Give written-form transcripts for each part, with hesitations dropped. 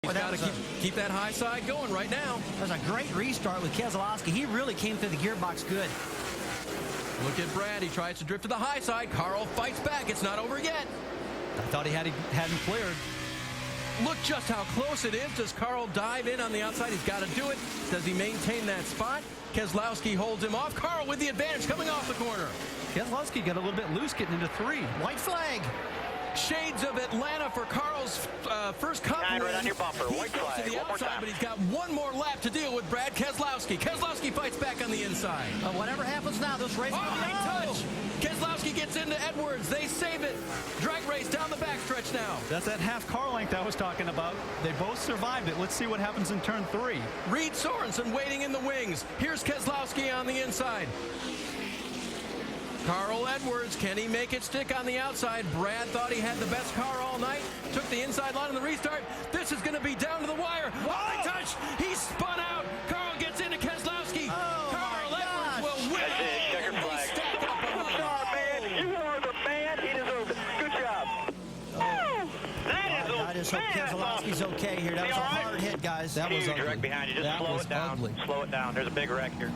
He's got to keep that high side going right now. That was a great restart with Keselowski. He really came through the gearbox good. Look at Brad. He tries to drift to the high side. Carl fights back. It's not over yet. I thought he had him cleared. Look just how close it is. Does Carl dive in on the outside? He's got to do it. Does he maintain that spot? Keselowski holds him off. Carl with the advantage coming off the corner. Keselowski got a little bit loose getting into 3. White flag. Shades of Atlanta for Carl's first cup win. Right on your bumper. White flag. To the outside, but he's got one more lap to deal with Brad Keselowski. Keselowski fights back on the inside. Whatever happens now, this race. Touch. Keselowski gets into Edwards. They save it. Drag race down the backstretch now. That's that half car length I was talking about. They both survived it. Let's see what happens in turn 3. Reed Sorensen waiting in the wings. Here's Keselowski on the inside. Carl Edwards, can he make it stick on the outside? Brad thought he had the best car all night. Took the inside line on the restart. This is going to be down to the wire. Oh, they touch. He spun out. Carl gets into Keselowski. Carl Edwards will win. That's it. Checker flag. You are the man. He deserves it. Good job. I just hope Keselowski's okay here. That was a hard hit, guys. That was huge wreck behind you. Just slow it down. Ugly. Slow it down. There's a big wreck here.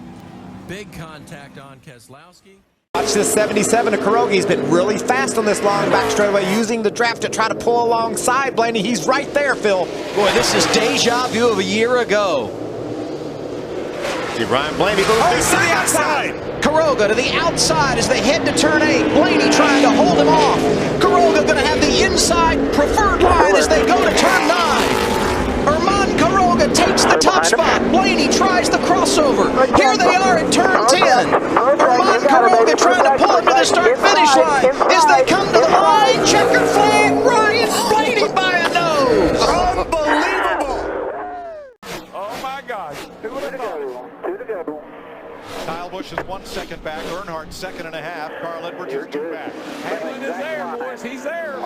Big contact on Keselowski. Watch this 77 of Kurogi. He's been really fast on this long back straightaway, using the draft to try to pull alongside Blaney. He's right there, Phil. Boy, this is deja vu of a year ago. See Ryan Blaney goes to the outside. Kuroga to the outside as they head to turn 8. Blaney trying to hold him off. Kuroga going to have the inside preferred line as they go to turn 9. Herman Kuroga takes the top spot. Blaney tries the crossover. Here they are at turn 10. Herman Kuroga trying to pull him to the start-finish line. As they come to the line, checker flag, Ryan Blaney by a nose. unbelievable. Oh my gosh. 2 to go. 2 to go. Kyle Busch is 1 second back. Earnhardt 2.5. Carl Edwards is 2 back. Hamlin is there, boys. He's there.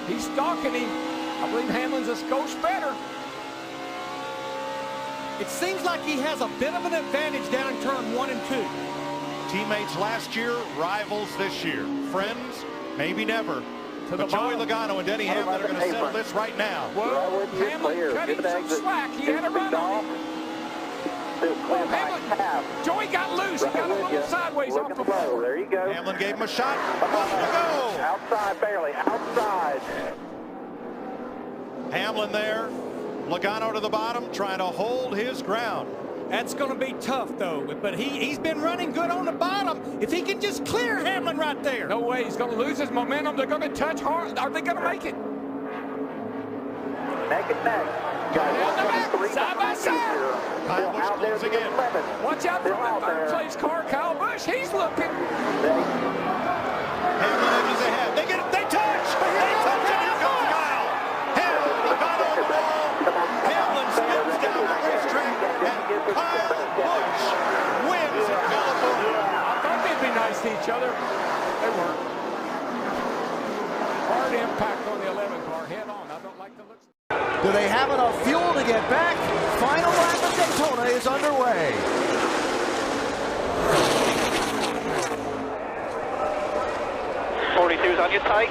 He's stalking him. I believe Hamlin's a skosh better. It seems like he has a bit of an advantage down in turn 1 and 2. Teammates last year, rivals this year. Friends, maybe never. But Joey Logano and Denny Hamlin are going to settle this right now. Well, Hamlin cut him some slack. He had a run on him. Oh, Hamlin, Joey got loose. He got a little sideways off the floor. There you go. Hamlin gave him a shot. Off to go. Outside, barely. Outside. Hamlin there. Logano to the bottom, trying to hold his ground. That's going to be tough, though. But he's been running good on the bottom. If he can just clear Hamlin right there. No way. He's going to lose his momentum. They're going to touch hard. Are they going to make it? Neck and neck. Down the back, side by side. Kyle Busch closing in. Watch out for the third place car, Kyle Busch. He's looking. Hamlin edges ahead. They touch. They touch, and here comes Kyle. Hamlin, Logano on the ball. Hamlin spins down the racetrack, and Kyle Busch wins in California. I thought they'd be nice to each other. They weren't. Hard impact on the 11 car. Head on. I don't like the looks. Do they have enough fuel to get back? Final lap of Daytona is underway. '42's on you tight.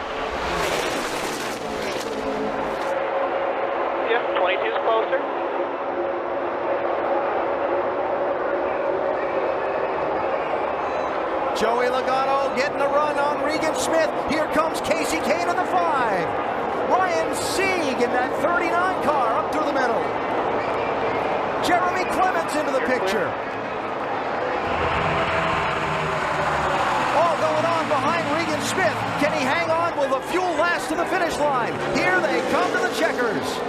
Yeah, 22's closer. Joey Logano getting the run on Regan Smith. Here comes Casey Kane in the 5. Ryan Sieg in that 39 car up through the middle. Jeremy Clements into the picture. All going on behind Regan Smith. Can he hang on? Will the fuel last to the finish line? Here they come to the checkers.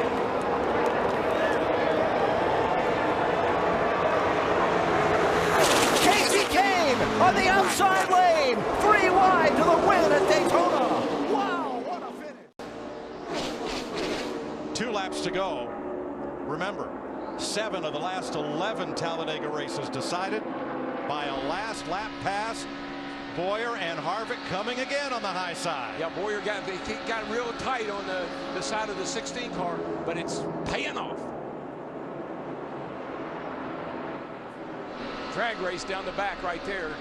Casey Kane on the outside lane. 3 wide to the win at Daytona. Wow, what a finish. 2 laps to go. Remember, 7 of the last 11 Talladega races decided by a last lap pass. Boyer and Harvick coming again on the high side. Yeah, Boyer got real tight on the side of the 16 car, but it's paying off. Drag race down the back right there.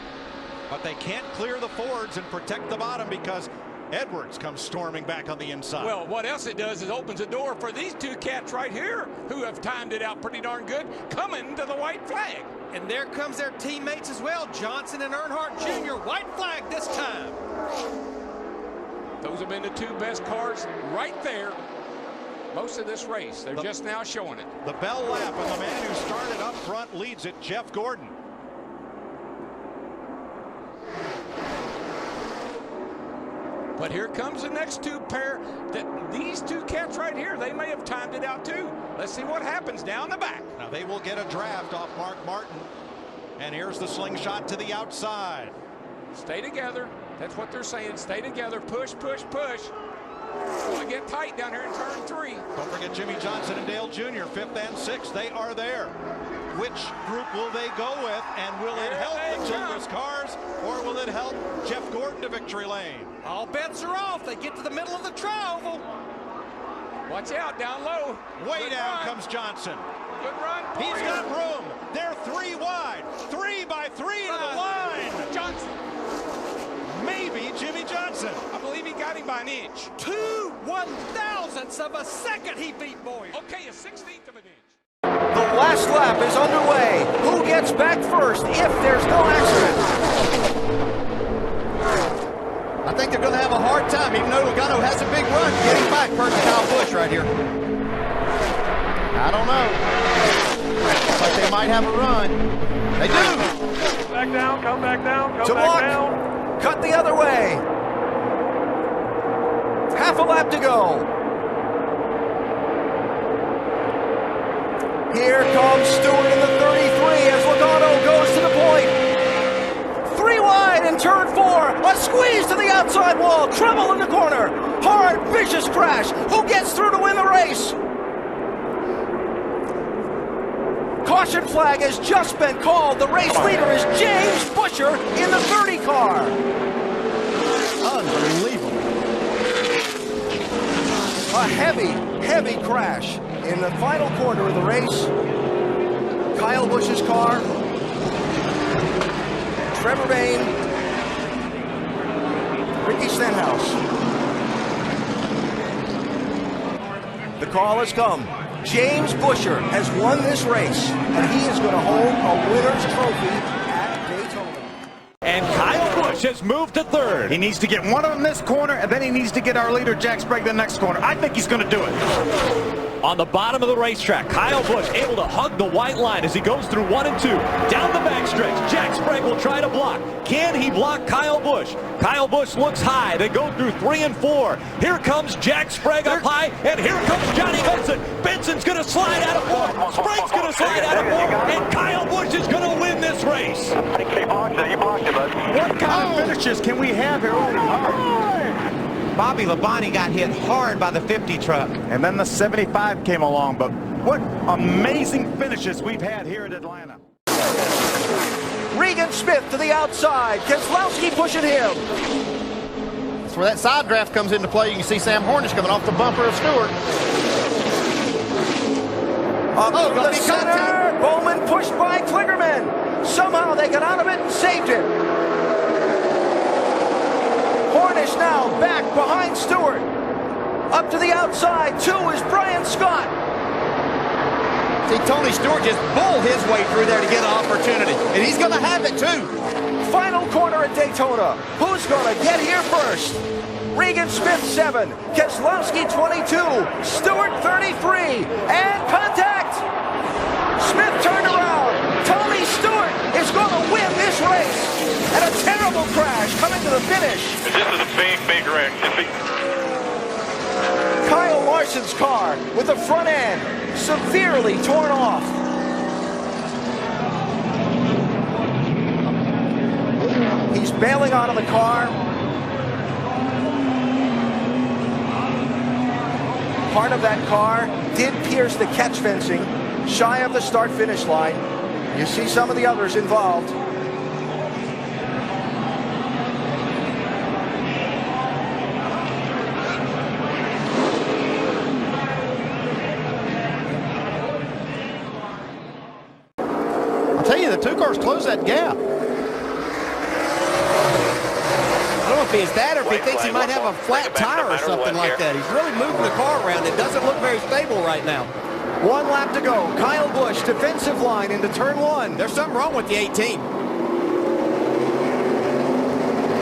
But they can't clear the Fords and protect the bottom because Edwards comes storming back on the inside. Well, what else it does is opens the door for these two cats right here who have timed it out pretty darn good, coming to the white flag. And there comes their teammates as well, Johnson and Earnhardt Jr. White flag this time. Those have been the two best cars right there most of this race. They're just now showing it. The bell lap, and the man who started up front leads it, Jeff Gordon. But here comes the next two pair. These two cats right here, they may have timed it out too. Let's see what happens down the back. Now they will get a draft off Mark Martin. And here's the slingshot to the outside. Stay together. That's what they're saying. Stay together. Push, push, push. Want to get tight down here in turn 3. Don't forget Jimmy Johnson and Dale Jr., 5th and 6th. They are there. Which group will they go with? And will it help the Childress cars, or will it help Jeff Gordon to victory lane? All bets are off. They get to the middle of the tri-oval. Watch out, down low. Way Good down run. comes Johnson. Good run. He's got room. They're 3 wide. 3 by 3 to the line. Johnson. Maybe Jimmy Johnson. I believe he got him by an inch. 2 1/1000ths of a second he beat Boyd. Okay, a 1/16 of an inch. The last lap is underway. Who gets back first if there's no accident? I think they're going to have a hard time, even though Logano has a big run, getting back versus Kyle Busch right here. I don't know. Looks like they might have a run. They do. Back down, come back down, come To back block. down. Cut the other way. Half a lap to go. Here comes Stewart in the 33 as Logano goes to the point. 3 wide in turn 4. A squeeze to the outside wall. Trouble in the corner. Hard, vicious crash. Who gets through to win the race? Caution flag has just been called. The race leader is James Busher in the 30 car. Unbelievable. A heavy, heavy crash in the final corner of the race. Kyle Busch's car. Trevor Bayne. Ricky Stenhouse. The call has come. James Busher has won this race, and he is going to hold a winner's trophy at Daytona. And Kyle Busch has moved to 3rd. He needs to get one of them this corner, and then he needs to get our leader, Jack Sprague, the next corner. I think he's going to do it. On the bottom of the racetrack, Kyle Busch able to hug the white line as he goes through 1 and 2. Down the backstretch, Jack Sprague will try to block. Can he block Kyle Busch? Kyle Busch looks high. They go through 3 and 4. Here comes Jack Sprague up high, and here comes Johnny Benson. Benson's going to slide out of 4th. Sprague's going to slide out of 4th, and Kyle Busch is going to win this race. What kind of finishes can we have here? Bobby Labonte got hit hard by the 50 truck. And then the 75 came along, but what amazing finishes we've had here at Atlanta. Regan Smith to the outside. Keselowski pushing him. That's where that side draft comes into play. You can see Sam Hornish coming off the bumper of Stewart. Up to the center. Bowman pushed by Kligerman. Somehow they got out of it and saved it. Hornish now back behind Stewart. Up to the outside. 2 is Brian Scott. See, Tony Stewart just bulled his way through there to get an opportunity. And he's going to have it, too. Final corner at Daytona. Who's going to get here first? Regan Smith 7. Keselowski 22. Stewart 33. And contact. Smith turned around. Tony Stewart is going to win this race. And a terrible crash coming to the finish. This is a big, big wreck. Kyle Larson's car with the front end severely torn off. He's bailing out of the car. Part of that car did pierce the catch fencing shy of the start-finish line. You see some of the others involved. I'll tell you, the 2 cars closed that gap. I don't know if to be his dad, or if he thinks he might have a flat tire or something like that. He's really moving the car around. It doesn't look very stable right now. 1 lap to go. Kyle Busch, defensive line into turn 1. There's something wrong with the 18.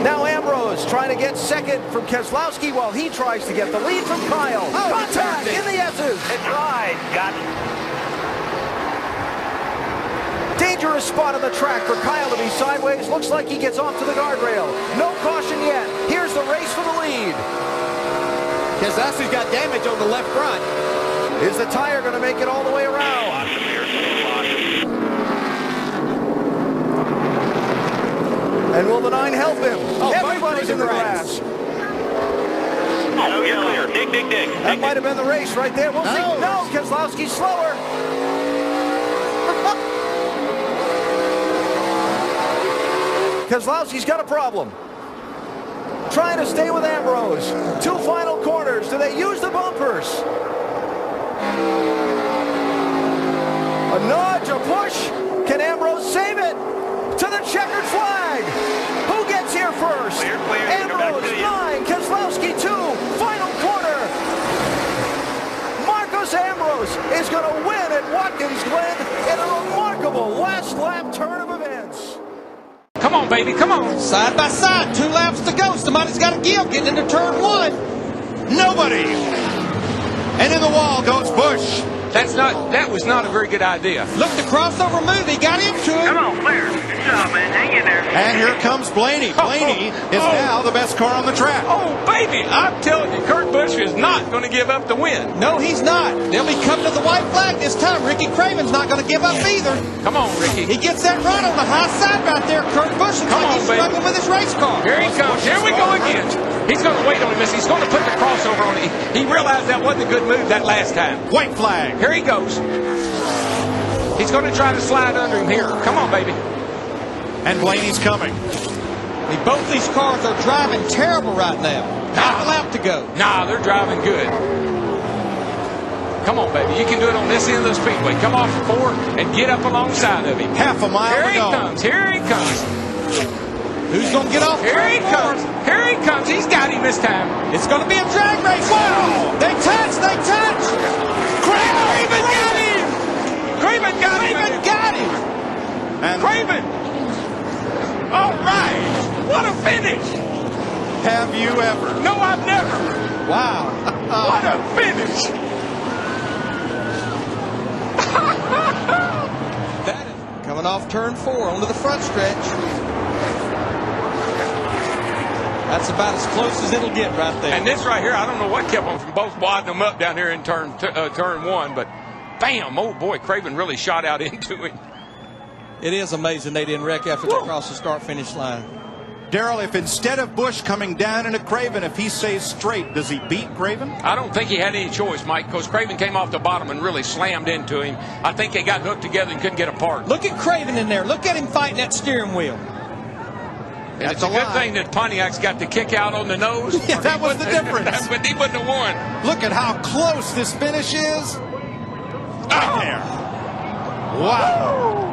Now Ambrose trying to get second from Keselowski while he tries to get the lead from Kyle. Contact in the S's. It's right. Got it. Dangerous spot on the track for Kyle to be sideways. Looks like he gets off to the guardrail. No caution yet. Here's the race for the lead. Keselowski's got damage on the left front. Is the tire going to make it all the way around? And will the 9 help him? Oh, everybody's in the grass. Oh, you're clear. Dig, dig, dig. That might have been the race right there. We'll see. No, Keselowski's slower. Keselowski's got a problem. Trying to stay with Ambrose. 2 final corners. Do they use the bumpers? A nudge, a push. Can Ambrose save it? To the checkered flag. Who gets here first? Clear, clear. Ambrose, 9. Keselowski, 2. Final corner. Marcos Ambrose is going to win at Watkins Glen in a remarkable last lap turn of events. Come on, baby, come on. Side by side, 2 laps to go. Somebody's got to give, getting into turn 1. Nobody. And in the wall goes Busch. That was not a very good idea. Look, the crossover move. He got into it. Come on, clear. Good job, man. Hang in there. And here comes Blaney. Blaney is now the best car on the track. Oh, baby, I'm telling you, Kurt Busch is not going to give up the win. No, he's not. They'll be coming to the white flag this time. Ricky Craven's not going to give up either. Come on, Ricky. He gets that run on the high side right there. Kurt Busch looks like he's struggling with his race car. Here he comes. Here we go again. He's going to wait on him. He's going to put the crossover on it. He realized that wasn't a good move that last time. White flag. Here he goes. He's going to try to slide under him here. Come on, baby. And Blaney's coming. Both these cars are driving terrible right now. Half a lap to go. Nah, they're driving good. Come on, baby. You can do it on this end of the speedway. Come off the 4 and get up alongside of him. Half a mile Here to go. he comes. Here he comes. Who's going to get off? Here he comes. Here he comes. He's got him this time. It's going to be a drag race. Wow! They touch. They touch. Craven got him. Craven got him. Craven got him. And Craven. All right. What a finish. have you ever? No, I've never. Wow. What a finish. That is coming off turn 4 onto the front stretch. That's about as close as it'll get right there. And this right here, I don't know what kept them from both wadding them up down here in turn 1, but bam, oh boy, Craven really shot out into him. It is amazing they didn't wreck after they crossed the start-finish line. Darrell, if instead of Busch coming down into Craven, if he stays straight, does he beat Craven? I don't think he had any choice, Mike, because Craven came off the bottom and really slammed into him. I think they got hooked together and couldn't get apart. Look at Craven in there. Look at him fighting that steering wheel. And it's a good thing that Pontiac's got the kick out on the nose. Yeah, that was the difference. But he wouldn't have won. Look at how close this finish is. Right there. Wow.